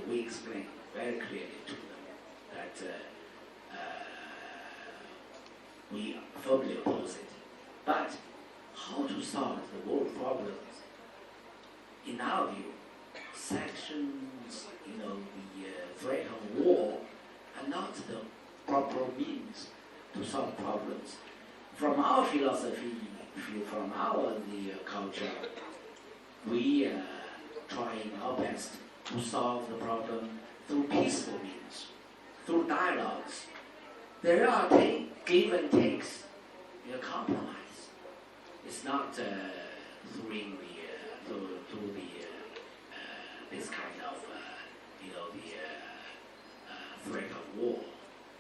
we explain very clearly to them that we firmly oppose it. But how to solve the world problems? In our view, sanctions, the threat of war are not the proper means to solve problems. From our philosophy, from our culture, we trying our best to solve the problem through peaceful means, through dialogues. There are give and takes, compromise. It's not through this kind of the threat of war.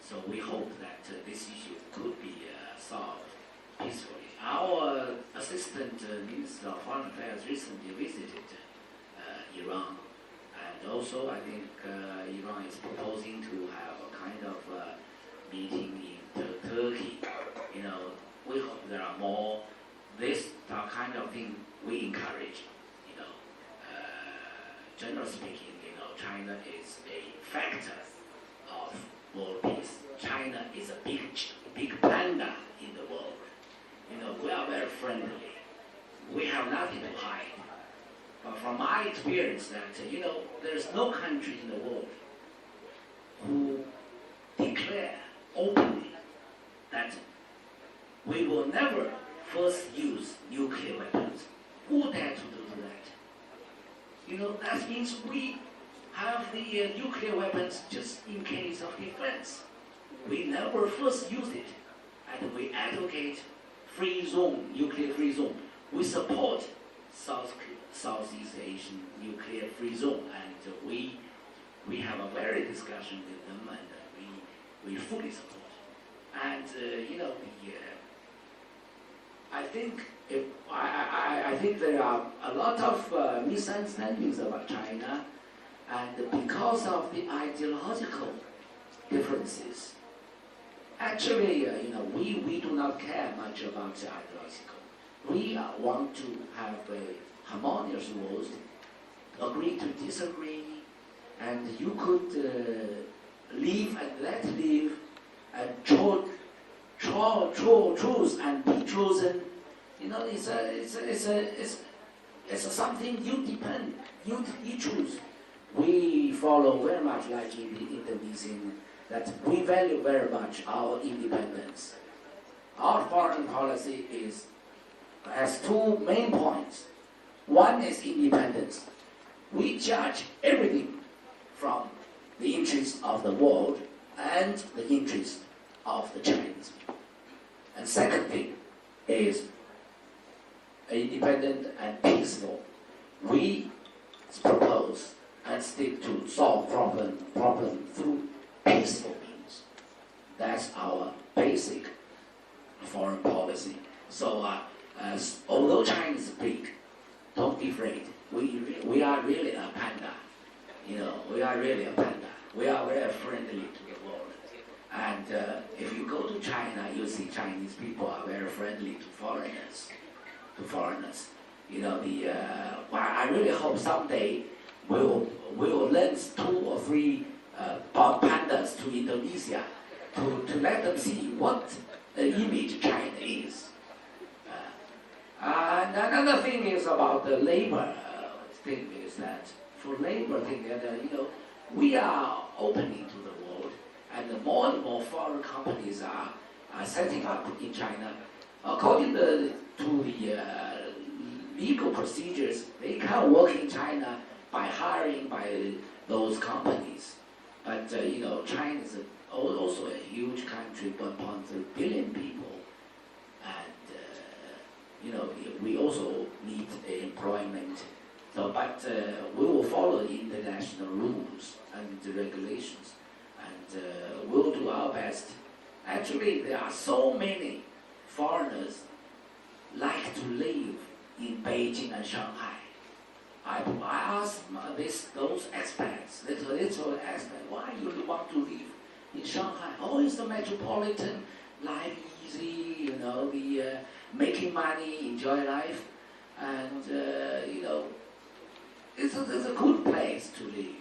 So we hope that this issue could be solved peacefully. Our Assistant Minister of Foreign Affairs recently visited Iran, and also I think Iran is proposing to have a kind of meeting in Turkey. We hope there are more. This kind of thing we encourage. Generally speaking, China is a factor of world peace. China is a big panda in the world. We are very friendly. We have nothing to hide. But from my experience, that there's no country in the world who declare openly that we will never first use nuclear weapons. Who dare to do that? That means we have the nuclear weapons just in case of defense. We never first use it, and we advocate free zone, nuclear free zone. We support Southeast Asian nuclear free zone, and we have a very discussion with them, and we fully support. And I think there are a lot of misunderstandings about China, and because of the ideological differences. Actually, we do not care much about the ideological. We want to have a harmonious world, agree to disagree, and you could live and let live, and choose and be chosen. It's something you choose. We follow very much like in the Indonesian, that we value very much our independence. Our foreign policy has two main points. One is independence. We judge everything from the interests of the world and the interests of the Chinese. And second thing is independent and peaceful. We propose and stick to solve problem through peaceful means. That's our basic foreign policy. So although China is big, don't be afraid. We are really a panda. We are really a panda. We are very friendly to the world. And if you go to China, you see Chinese people are very friendly to foreigners. I really hope someday we will lend 2 or 3 pandas to Indonesia to let them see what the image China is. And another thing is about the labor thing is that for labor thing, we are opening to the world, and more foreign companies are setting up in China. According to the legal procedures, they can work in China by hiring by those companies. But China is also a huge country, 1.3 billion people, and we also need employment. So, but we will follow the international rules and the regulations, and we'll do our best. Actually, there are so many foreigners like to live in Beijing and Shanghai. I ask those experts, little experts, why you want to live in Shanghai? Oh, it's the metropolitan life, easy, the making money, enjoy life, and it's a good place to live.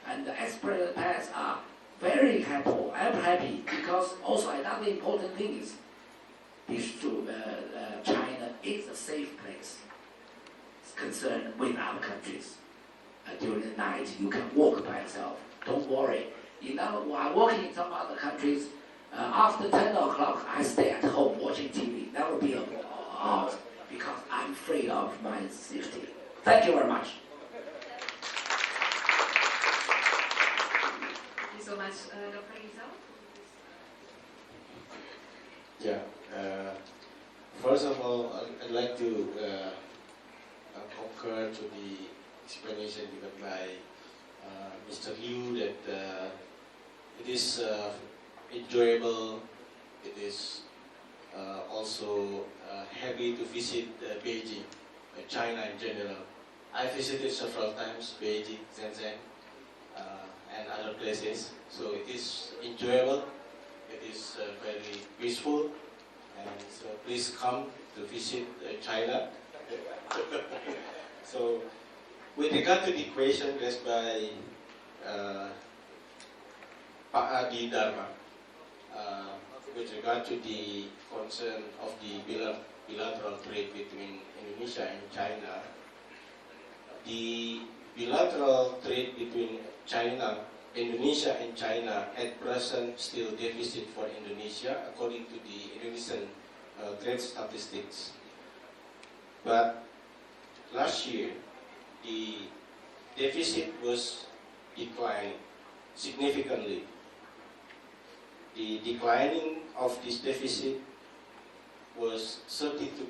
And the ex-president parents are very happy. I'm happy because also another important thing is China is a safe place. It's concerned with other countries. During the night, you can walk by yourself. Don't worry. While working in some other countries, after 10 o'clock, I stay at home watching TV. Never be out because I'm afraid of my safety. Thank you very much. Thank you so much, Dr. Rizal. Yeah. First of all, I'd like to concur to the explanation given by Mr. Liu that it is enjoyable. It is also happy to visit Beijing, China in general. I visited several times Beijing, Shenzhen, and other places. So it is enjoyable. It is very peaceful. And so please come to visit China. So with regard to the question raised by Pak Adi Dharma, with regard to the concern of the bilateral trade between Indonesia and China, the bilateral trade between Indonesia and China at present still deficit for Indonesia according to the Indonesian trade statistics. But last year, the deficit was declining significantly. The declining of this deficit was 32%,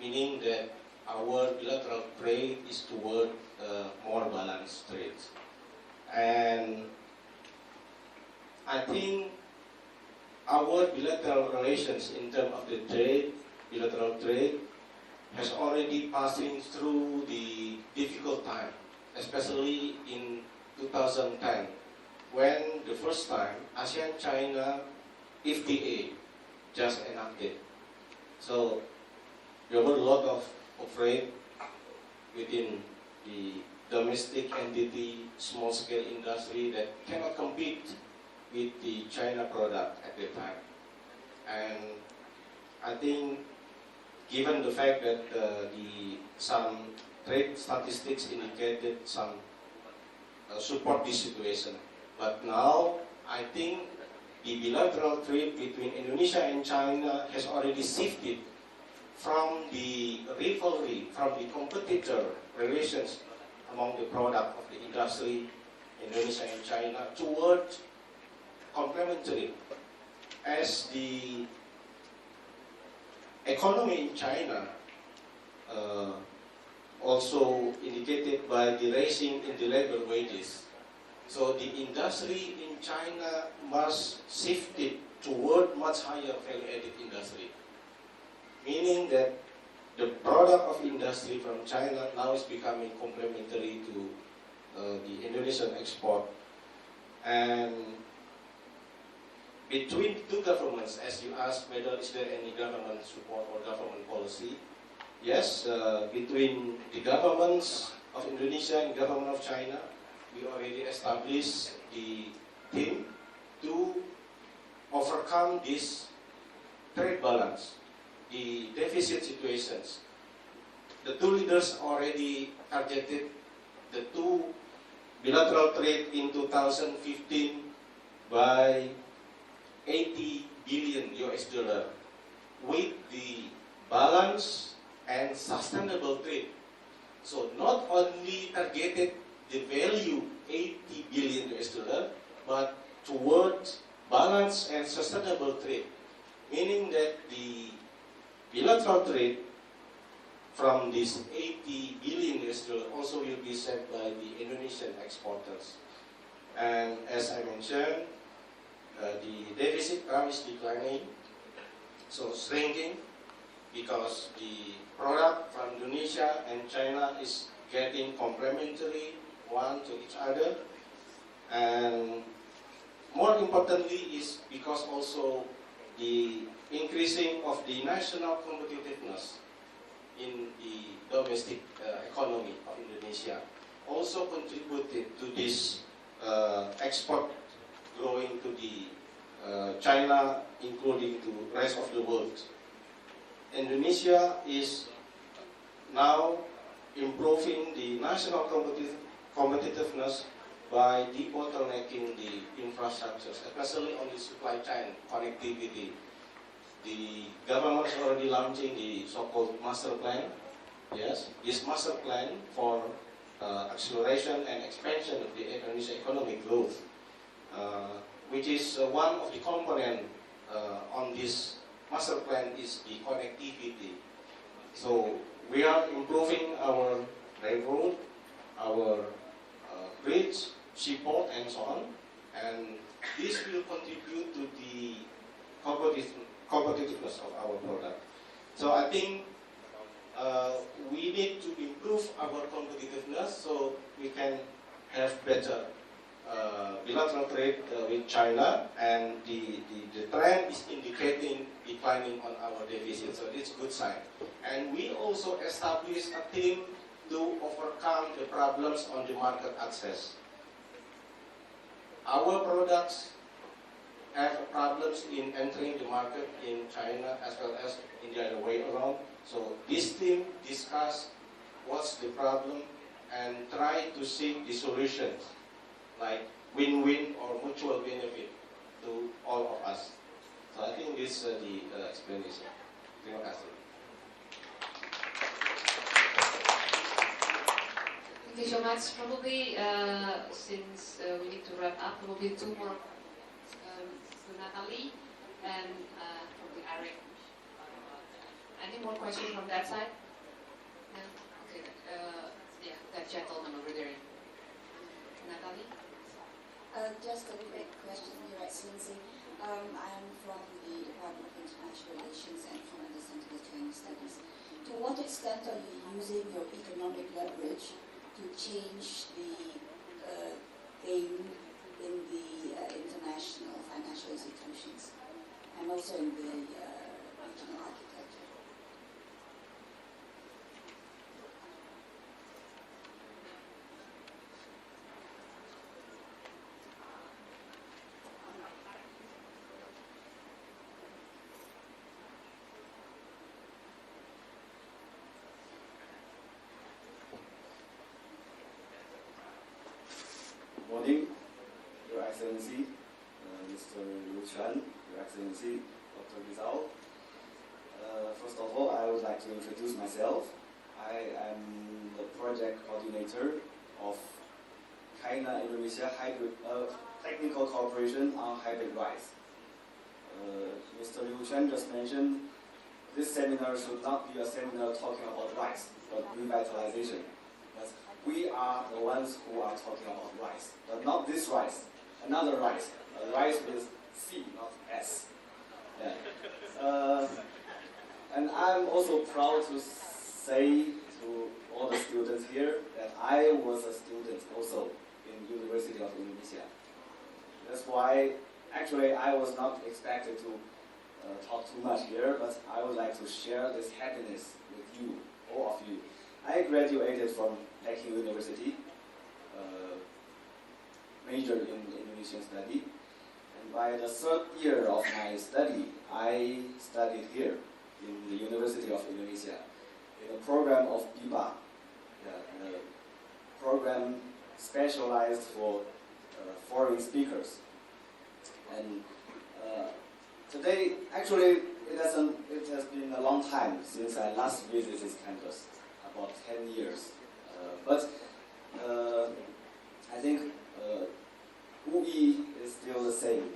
meaning that our bilateral trade is toward more balanced trade. And I think our bilateral relations in terms of the bilateral trade, has already passing through the difficult time, especially in 2010, when the first time ASEAN-China FTA just enacted. So there were a lot of trade within the domestic entity, small-scale industry that cannot compete with the China product at that time. And I think given the fact that some trade statistics indicated some support this situation. But now, I think the bilateral trade between Indonesia and China has already shifted from the rivalry, from the competitor relations among the product of the industry, Indonesia and China, towards complementary. As the economy in China also indicated by the raising in the labor wages. So the industry in China must shift it toward much higher value-added industry, meaning that the product of industry from China now is becoming complementary to the Indonesian export. And between two governments, as you asked whether is there any government support or government policy, yes, between the governments of Indonesia and government of China, we already established the team to overcome this trade balance, the deficit situations. The two leaders already targeted the two bilateral trade in 2015 by 80 billion US dollar with the balance and sustainable trade. So not only targeted the value 80 billion US dollar, but towards balanced and sustainable trade, meaning that the bilateral trade from this 80 billion US dollar also will be set by the Indonesian exporters. And as I mentioned, the deficit now is declining, so shrinking, because the product from Indonesia and China is getting complementary one to each other, and more importantly is because also the increasing of the national competitiveness in the domestic economy of Indonesia. also contributed to this export growing to the China, including to rest of the world. Indonesia is now improving the national competitiveness by debottlenecking the infrastructures, especially on the supply chain connectivity. The government is already launching the so-called master plan. Yes, this master plan for acceleration and expansion of the Indonesian economic growth, which is one of the components on this master plan is the connectivity. So we are improving our railroad, our bridge, seaport, and so on, and this will contribute to the competitiveness of our product. So I think we need to improve our competitiveness so we can have better bilateral trade with China, and the trend is indicating declining on our deficit, so it's a good sign. And we also established a team to overcome the problems on the market access. Our products have problems in entering the market in China as well as in the other way around. So this team discussed what's the problem and try to seek the solutions, like win-win or mutual benefit to all of us. So I think this is the explanation. Terima kasih. Thank you so much. Probably, since we need to wrap up, probably two more to Natalie and probably Eric. Any more questions from that side? No? Okay. Yeah, that gentleman over there. Natalie? Just a quick question, Your Excellency. I am from the Department of International Relations and from the Center for Chinese Studies. To what extent are you using your economic leverage to change the game in the international financial institutions and also in the regional architecture? Good morning, Your Excellency, Mr. Liu Quan, Your Excellency, Dr. Rizal. First of all, I would like to introduce myself. I am the project coordinator of China-Indonesia Technical Cooperation on Hybrid Rice. Mr. Liu Quan just mentioned this seminar should not be a seminar talking about rice, but revitalization. We are the ones who are talking about rice, but not this rice, another rice. Rice with C, not S. Yeah. And I'm also proud to say to all the students here that I was a student also in University of Indonesia. That's why, actually, I was not expected to talk too much here, but I would like to share this happiness with you, all of you. I graduated from Peking University, majored in Indonesian study, and by the third year of my study, I studied here in the University of Indonesia in a program of BIPA, a program specialized for foreign speakers. And today, actually, it has been a long time since I last visited this campus, about 10 years. But I think UI is still the same.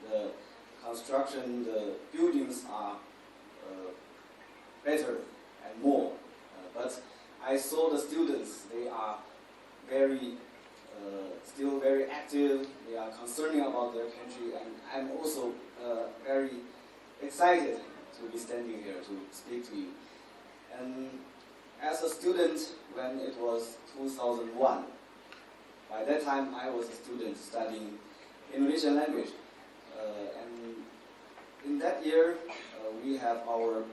The construction, the buildings are better and more. But I saw the students, they are still very active, they are concerning about their country, and I'm also very excited to be standing here to speak to you. And as a student, when it was 2001, by that time I was a student studying Indonesian language. And in that year, we have our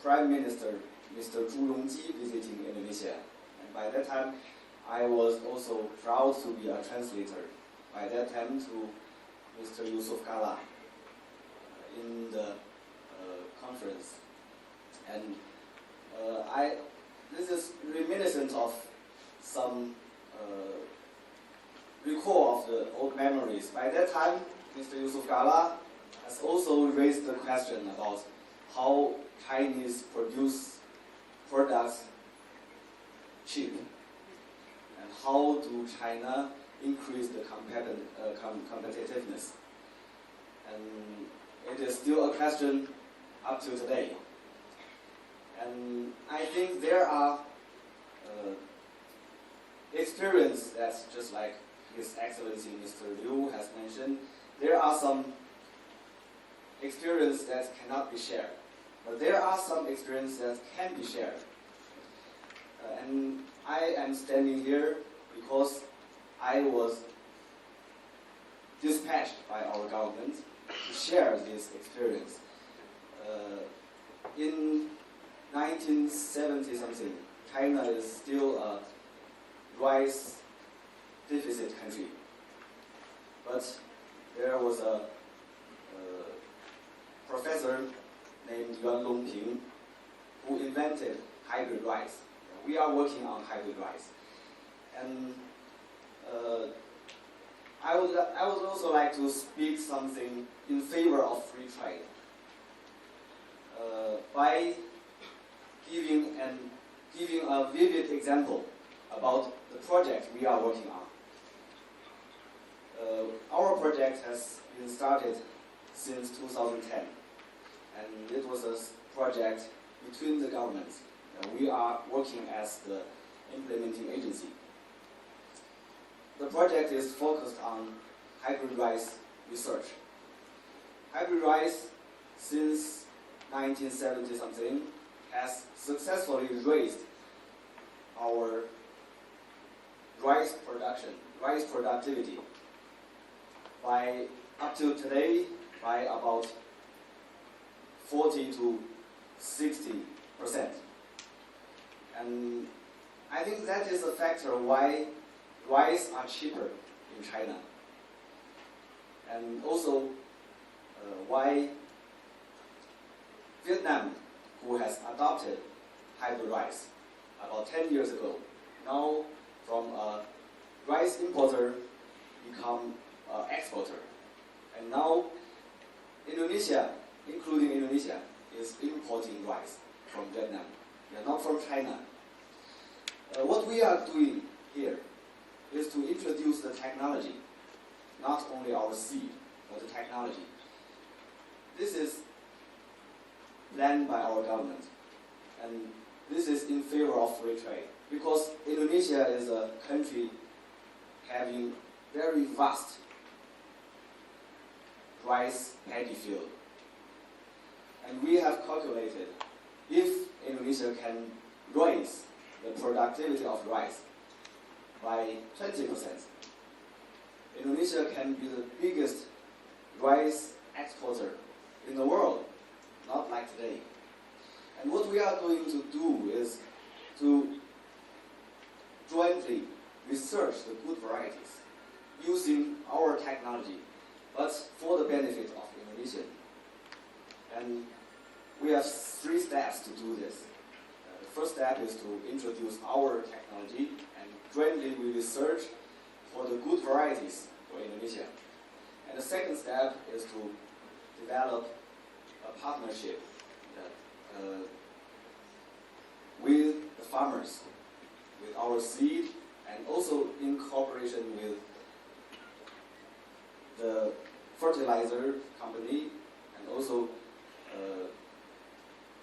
Prime Minister, Mr. Zhu Rongji, visiting Indonesia. And by that time, I was also proud to be a translator by that time to Mr. Yusuf Kala in the conference. And this is reminiscent of some recall of the old memories. By that time, Mr. Yusuf Kala has also raised the question about how Chinese produce products cheap and how do China increase the competitiveness. And it is still a question up to today. And I think there are experience that's just like His Excellency Mr. Liu has mentioned, there are some experience that cannot be shared. But there are some experience that can be shared. And I am standing here because I was dispatched by our government to share this experience. In 1970 something, China is still a rice deficit country. But there was a professor named Yuan Longping who invented hybrid rice. We are working on hybrid rice. And I would also like to speak something in favor of free trade by giving a vivid example about the project we are working on. Our project has been started since 2010, and it was a project between the governments. We are working as the implementing agency. The project is focused on hybrid rice research. Hybrid rice, since 1970 something, has successfully raised our rice production, rice productivity by up to today by about 40 to 60%. And I think that is a factor why rice are cheaper in China. And also why Vietnam, who has adopted hybrid rice about 10 years ago, now from a rice importer become an exporter. And now Indonesia, including Indonesia, is importing rice from Vietnam. We are not from China. What we are doing here is to introduce the technology, not only our seed, but the technology. This is planned by our government, and this is in favor of free trade, because Indonesia is a country having very vast rice paddy field. And we have calculated if Indonesia can raise the productivity of rice by 20%, Indonesia can be the biggest rice exporter in the world, not like today. And what we are going to do is to jointly research the good varieties using our technology, but for the benefit of Indonesian. And we have 3 steps to do this. The first step is to introduce our technology, and jointly we research for the good varieties for Indonesia. And the second step is to develop a partnership with the farmers, with our seed, and also in cooperation with the fertilizer company, and also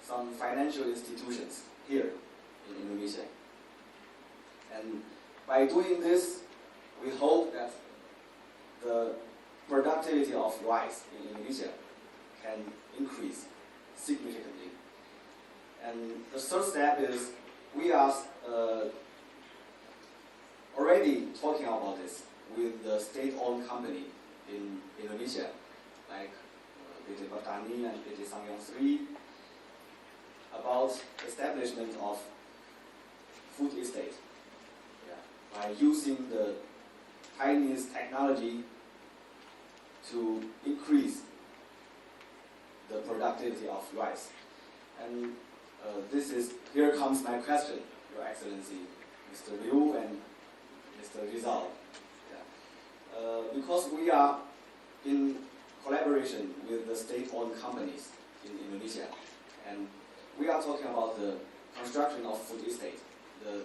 some financial institutions here in Indonesia. And by doing this, we hope that the productivity of rice in Indonesia can increase significantly. And the third step is we are already talking about this with the state-owned company in Indonesia, like PT Pertani and PT Sangyong Sri, about establishment of food estate, by using the Chinese technology to increase the productivity of rice. And here comes my question, Your Excellency, Mr. Liu and Mr. Rizal. Yeah. Because we are in collaboration with the state-owned companies in Indonesia, and we are talking about the construction of food estate, the